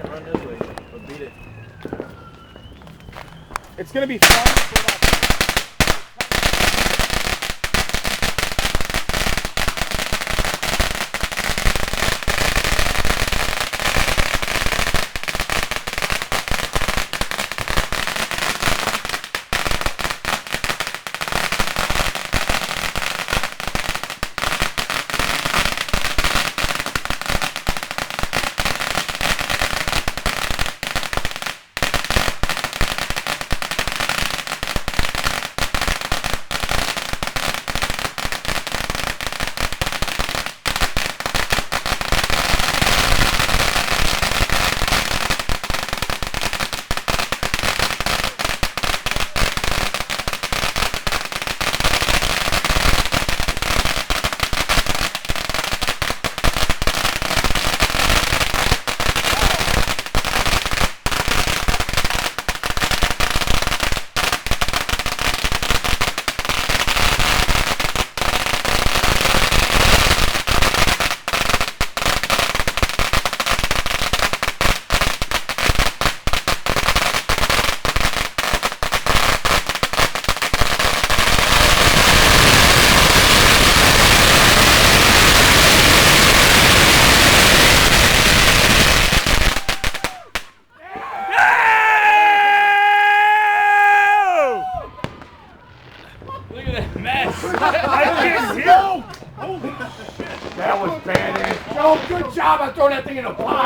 Run this way, but beat it. It's gonna be fun for about Look at that mess. I can't hear. Holy shit. That was badass. Joe, good job on throwing that thing in a pot.